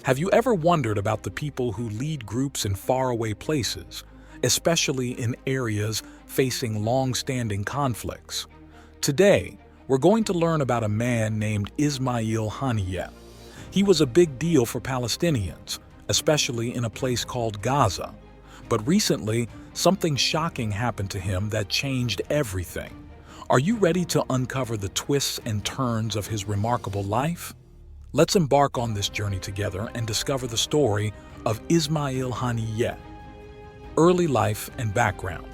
Have you ever wondered about the people who lead groups in faraway places, especially in areas facing long-standing conflicts? Today, we're going to learn about a man named Ismail Haniyeh. He was a big deal for Palestinians, especially in a place called Gaza. But recently, something shocking happened to him that changed everything. Are you ready to uncover the twists and turns of his remarkable life? Let's embark on this journey together and discover the story of Ismail Haniyeh. Early life and background.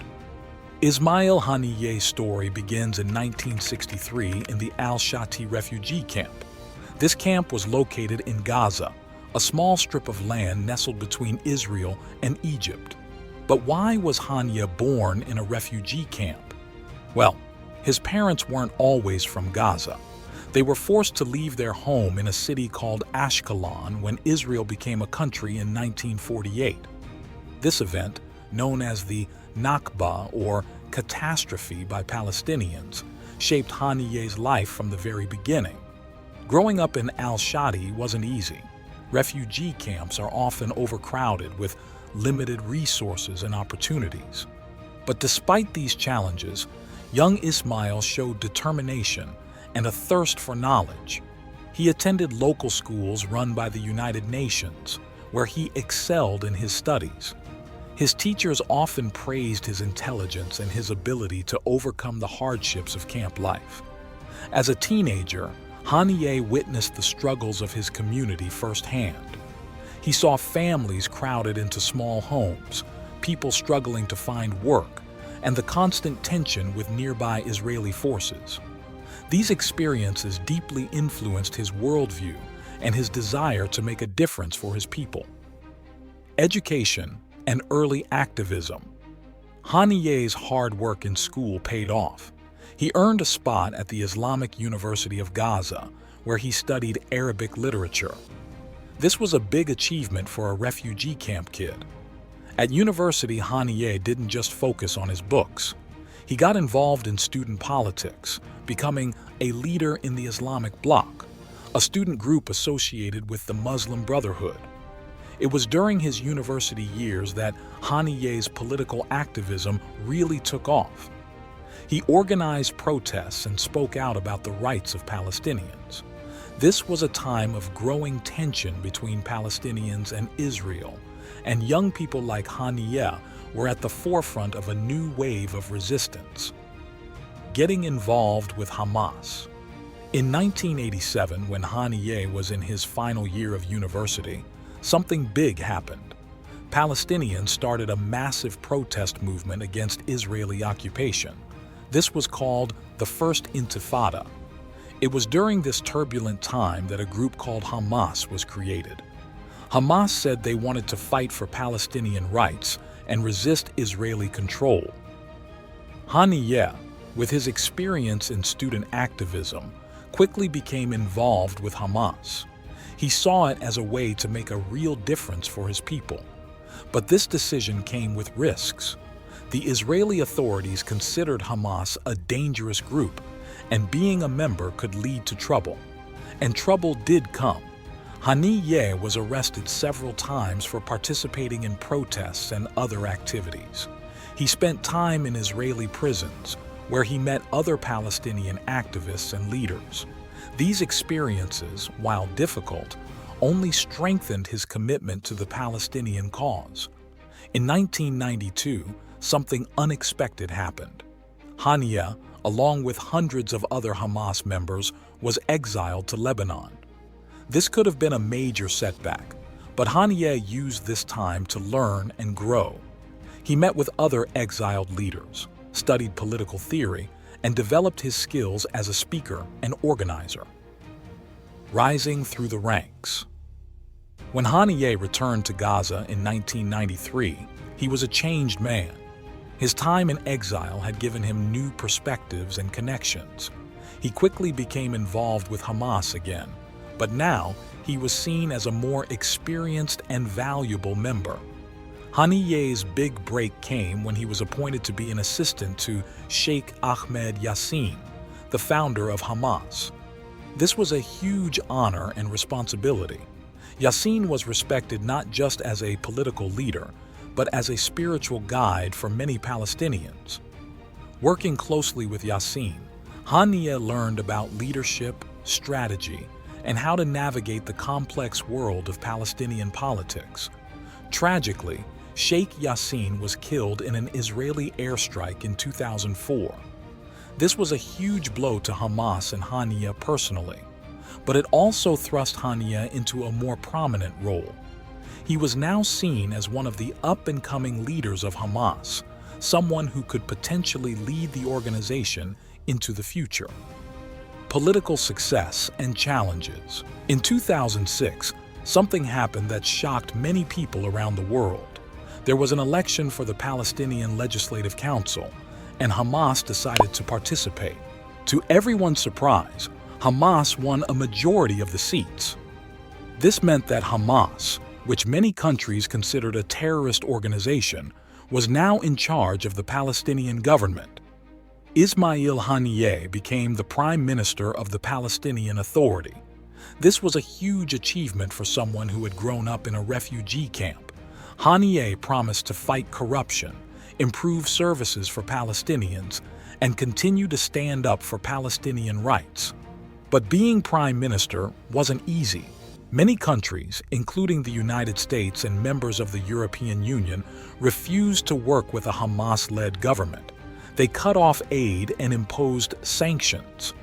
Ismail Haniyeh's story begins in 1963 in the Al-Shati refugee camp. This camp was located in Gaza, a small strip of land nestled between Israel and Egypt. But why was Haniyeh born in a refugee camp? Well, his parents weren't always from Gaza. They were forced to leave their home in a city called Ashkelon when Israel became a country in 1948. This event, known as the Nakba or catastrophe by Palestinians, shaped Haniyeh's life from the very beginning. Growing up in Al-Shati wasn't easy. Refugee camps are often overcrowded with limited resources and opportunities. But despite these challenges, young Ismail showed determination and a thirst for knowledge. He attended local schools run by the United Nations, where he excelled in his studies. His teachers often praised his intelligence and his ability to overcome the hardships of camp life. As a teenager, Haniyeh witnessed the struggles of his community firsthand. He saw families crowded into small homes, people struggling to find work, and the constant tension with nearby Israeli forces. These experiences deeply influenced his worldview and his desire to make a difference for his people. Education and early activism. Haniyeh's hard work in school paid off. He earned a spot at the Islamic University of Gaza, where he studied Arabic literature. This was a big achievement for a refugee camp kid. At university, Haniyeh didn't just focus on his books. He got involved in student politics, becoming a leader in the Islamic Bloc, a student group associated with the Muslim Brotherhood. It was during his university years that Haniyeh's political activism really took off. He organized protests and spoke out about the rights of Palestinians. This was a time of growing tension between Palestinians and Israel, and young people like Haniyeh were at the forefront of a new wave of resistance. Getting involved with Hamas. In 1987, when Haniyeh was in his final year of university, something big happened. Palestinians started a massive protest movement against Israeli occupation. This was called the First Intifada. It was during this turbulent time that a group called Hamas was created. Hamas said they wanted to fight for Palestinian rights and resist Israeli control. Haniyeh, with his experience in student activism, quickly became involved with Hamas. He saw it as a way to make a real difference for his people. But this decision came with risks. The Israeli authorities considered Hamas a dangerous group, and being a member could lead to trouble. And trouble did come. Haniyeh was arrested several times for participating in protests and other activities. He spent time in Israeli prisons, where he met other Palestinian activists and leaders. These experiences, while difficult, only strengthened his commitment to the Palestinian cause. In 1992, something unexpected happened. Haniyeh, along with hundreds of other Hamas members, was exiled to Lebanon. This could have been a major setback, but Haniyeh used this time to learn and grow. He met with other exiled leaders, studied political theory, and developed his skills as a speaker and organizer. Rising through the ranks. When Haniyeh returned to Gaza in 1993, he was a changed man. His time in exile had given him new perspectives and connections. He quickly became involved with Hamas again, but now he was seen as a more experienced and valuable member. Haniyeh's big break came when he was appointed to be an assistant to Sheikh Ahmed Yassin, the founder of Hamas. This was a huge honor and responsibility. Yassin was respected not just as a political leader, but as a spiritual guide for many Palestinians. Working closely with Yassin, Haniyeh learned about leadership, strategy, and how to navigate the complex world of Palestinian politics. Tragically, Sheikh Yassin was killed in an Israeli airstrike in 2004. This was a huge blow to Hamas and Haniyeh personally, but it also thrust Haniyeh into a more prominent role. He was now seen as one of the up-and-coming leaders of Hamas, someone who could potentially lead the organization into the future. Political success and challenges. In 2006, something happened that shocked many people around the world. There was an election for the Palestinian Legislative Council, and Hamas decided to participate. To everyone's surprise, Hamas won a majority of the seats. This meant that Hamas, which many countries considered a terrorist organization, was now in charge of the Palestinian government. Ismail Haniyeh became the Prime Minister of the Palestinian Authority. This was a huge achievement for someone who had grown up in a refugee camp. Haniyeh promised to fight corruption, improve services for Palestinians, and continue to stand up for Palestinian rights. But being Prime Minister wasn't easy. Many countries, including the United States and members of the European Union, refused to work with a Hamas-led government. They cut off aid and imposed sanctions.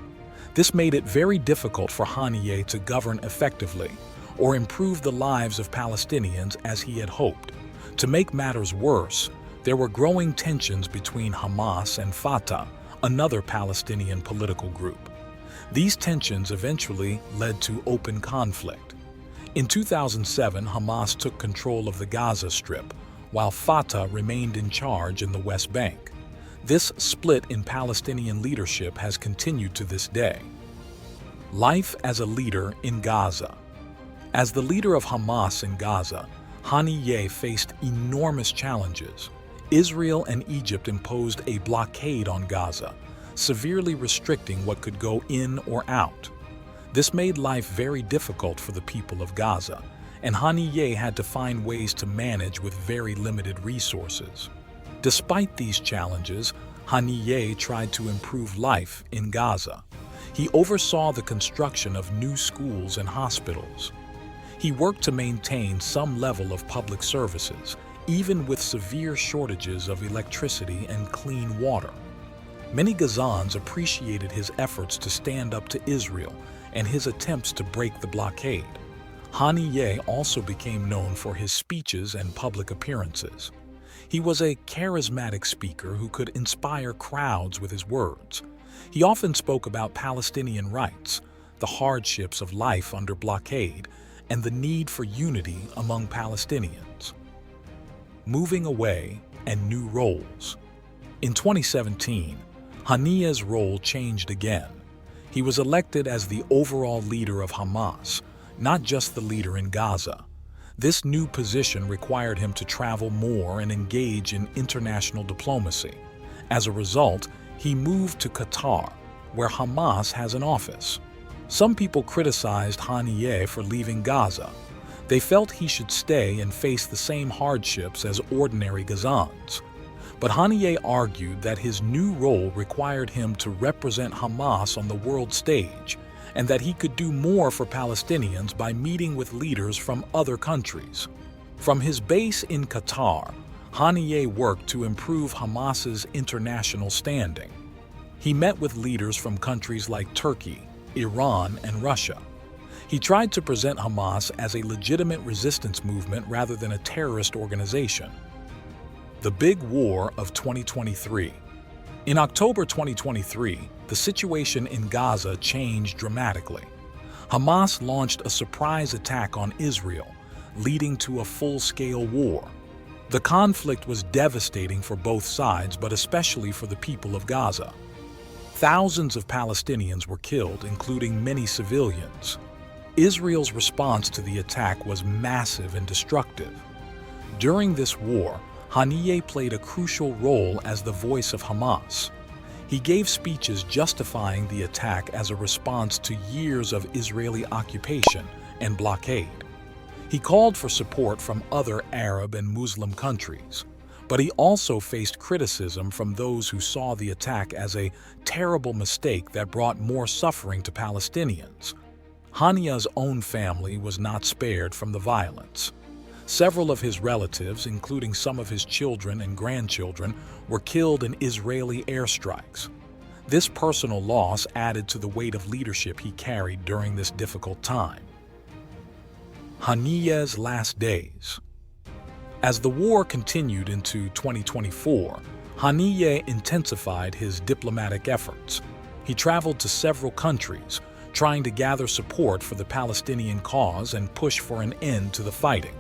This made it very difficult for Haniyeh to govern effectively or improve the lives of Palestinians as he had hoped. To make matters worse, there were growing tensions between Hamas and Fatah, another Palestinian political group. These tensions eventually led to open conflict. In 2007, Hamas took control of the Gaza Strip, while Fatah remained in charge in the West Bank. This split in Palestinian leadership has continued to this day. Life as a leader in Gaza. As the leader of Hamas in Gaza, Haniyeh faced enormous challenges. Israel and Egypt imposed a blockade on Gaza, severely restricting what could go in or out. This made life very difficult for the people of Gaza, and Haniyeh had to find ways to manage with very limited resources. Despite these challenges, Haniyeh tried to improve life in Gaza. He oversaw the construction of new schools and hospitals. He worked to maintain some level of public services, even with severe shortages of electricity and clean water. Many Gazans appreciated his efforts to stand up to Israel and his attempts to break the blockade. Haniyeh also became known for his speeches and public appearances. He was a charismatic speaker who could inspire crowds with his words. He often spoke about Palestinian rights, the hardships of life under blockade, and the need for unity among Palestinians. Moving away and new roles. In 2017, Haniyeh's role changed again. He was elected as the overall leader of Hamas, not just the leader in Gaza. This new position required him to travel more and engage in international diplomacy. As a result, he moved to Qatar, where Hamas has an office. Some people criticized Haniyeh for leaving Gaza. They felt he should stay and face the same hardships as ordinary Gazans. But Haniyeh argued that his new role required him to represent Hamas on the world stage, and that he could do more for Palestinians by meeting with leaders from other countries. From his base in Qatar, Haniyeh worked to improve Hamas's international standing. He met with leaders from countries like Turkey, Iran, and Russia. He tried to present Hamas as a legitimate resistance movement rather than a terrorist organization. The Big War of 2023. In October 2023, the situation in Gaza changed dramatically. Hamas launched a surprise attack on Israel, leading to a full-scale war. The conflict was devastating for both sides, but especially for the people of Gaza. Thousands of Palestinians were killed, including many civilians. Israel's response to the attack was massive and destructive. During this war, Haniyeh played a crucial role as the voice of Hamas. He gave speeches justifying the attack as a response to years of Israeli occupation and blockade. He called for support from other Arab and Muslim countries, but he also faced criticism from those who saw the attack as a terrible mistake that brought more suffering to Palestinians. Haniyeh's own family was not spared from the violence. Several of his relatives, including some of his children and grandchildren, were killed in Israeli airstrikes. This personal loss added to the weight of leadership he carried during this difficult time. Haniyeh's last days. As the war continued into 2024, Haniyeh intensified his diplomatic efforts. He traveled to several countries, trying to gather support for the Palestinian cause and push for an end to the fighting.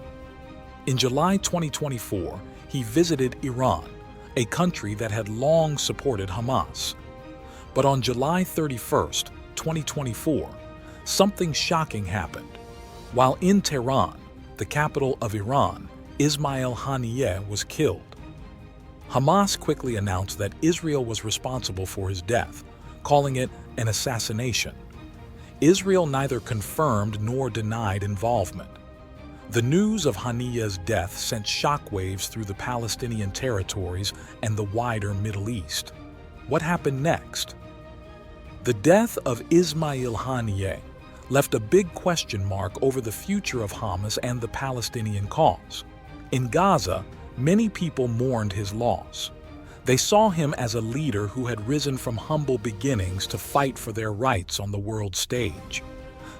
In July 2024, he visited Iran, a country that had long supported Hamas. But on July 31st, 2024, something shocking happened. While in Tehran, the capital of Iran, Ismail Haniyeh was killed. Hamas quickly announced that Israel was responsible for his death, calling it an assassination. Israel neither confirmed nor denied involvement. The news of Haniyeh's death sent shockwaves through the Palestinian territories and the wider Middle East. What happened next? The death of Ismail Haniyeh left a big question mark over the future of Hamas and the Palestinian cause. In Gaza, many people mourned his loss. They saw him as a leader who had risen from humble beginnings to fight for their rights on the world stage.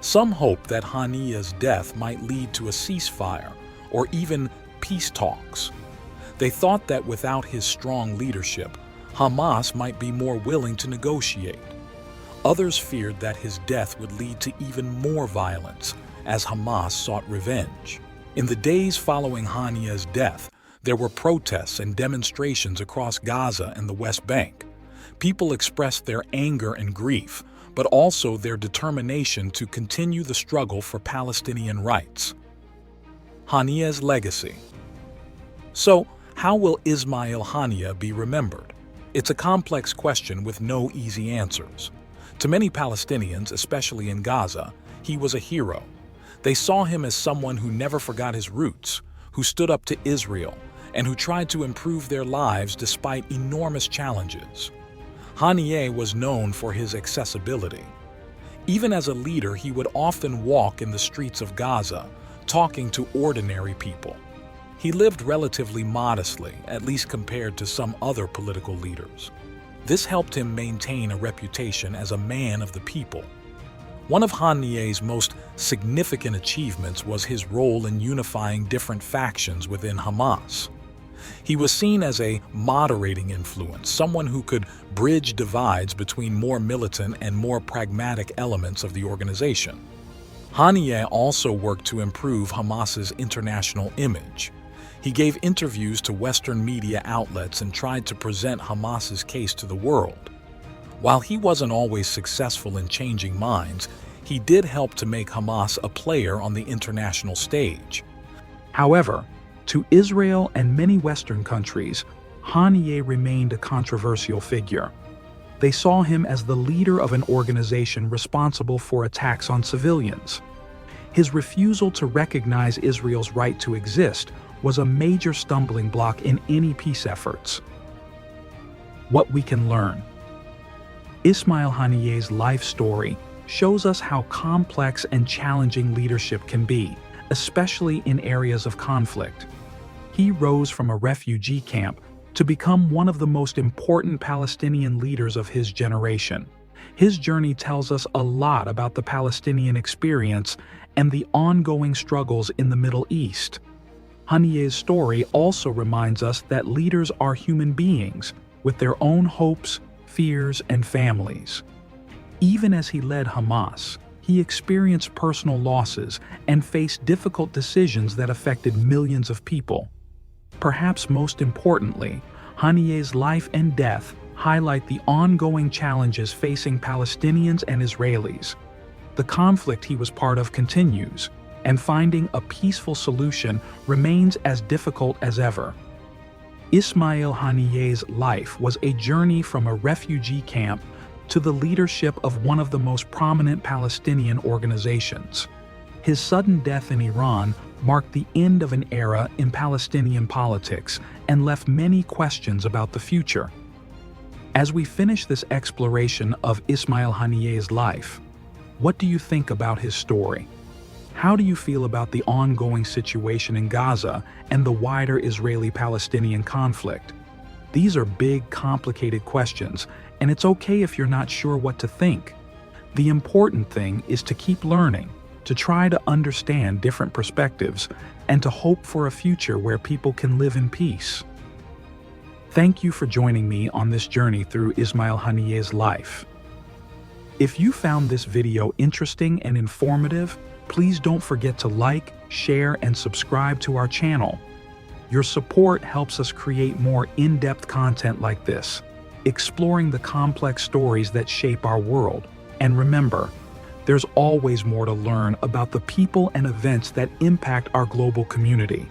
Some hoped that Haniyeh's death might lead to a ceasefire or even peace talks. They thought that without his strong leadership, Hamas might be more willing to negotiate. Others feared that his death would lead to even more violence, as Hamas sought revenge. In the days following Haniyeh's death, there were protests and demonstrations across Gaza and the West Bank. People expressed their anger and grief, but also their determination to continue the struggle for Palestinian rights. Haniyeh's legacy. So, how will Ismail Haniyeh be remembered? It's a complex question with no easy answers. To many Palestinians, especially in Gaza, he was a hero. They saw him as someone who never forgot his roots, who stood up to Israel, and who tried to improve their lives despite enormous challenges. Haniyeh was known for his accessibility. Even as a leader, he would often walk in the streets of Gaza, talking to ordinary people. He lived relatively modestly, at least compared to some other political leaders. This helped him maintain a reputation as a man of the people. One of Haniyeh's most significant achievements was his role in unifying different factions within Hamas. He was seen as a moderating influence, someone who could bridge divides between more militant and more pragmatic elements of the organization. Haniyeh also worked to improve Hamas's international image. He gave interviews to Western media outlets and tried to present Hamas's case to the world. While he wasn't always successful in changing minds, he did help to make Hamas a player on the international stage. However, to Israel and many Western countries, Haniyeh remained a controversial figure. They saw him as the leader of an organization responsible for attacks on civilians. His refusal to recognize Israel's right to exist was a major stumbling block in any peace efforts. What we can learn. Ismail Haniyeh's life story shows us how complex and challenging leadership can be, especially in areas of conflict. He rose from a refugee camp to become one of the most important Palestinian leaders of his generation. His journey tells us a lot about the Palestinian experience and the ongoing struggles in the Middle East. Haniyeh's story also reminds us that leaders are human beings with their own hopes, fears, and families. Even as he led Hamas, he experienced personal losses and faced difficult decisions that affected millions of people. Perhaps most importantly, Haniyeh's life and death highlight the ongoing challenges facing Palestinians and Israelis. The conflict he was part of continues, and finding a peaceful solution remains as difficult as ever. Ismail Haniyeh's life was a journey from a refugee camp to the leadership of one of the most prominent Palestinian organizations. His sudden death in Iran marked the end of an era in Palestinian politics and left many questions about the future. As we finish this exploration of Ismail Haniyeh's life, what do you think about his story? How do you feel about the ongoing situation in Gaza and the wider Israeli-Palestinian conflict? These are big, complicated questions, and it's okay if you're not sure what to think. The important thing is to keep learning, to try to understand different perspectives, and to hope for a future where people can live in peace. Thank you for joining me on this journey through Ismail Haniyeh's life. If you found this video interesting and informative, please don't forget to like, share, and subscribe to our channel. Your support helps us create more in-depth content like this, exploring the complex stories that shape our world. And remember, there's always more to learn about the people and events that impact our global community.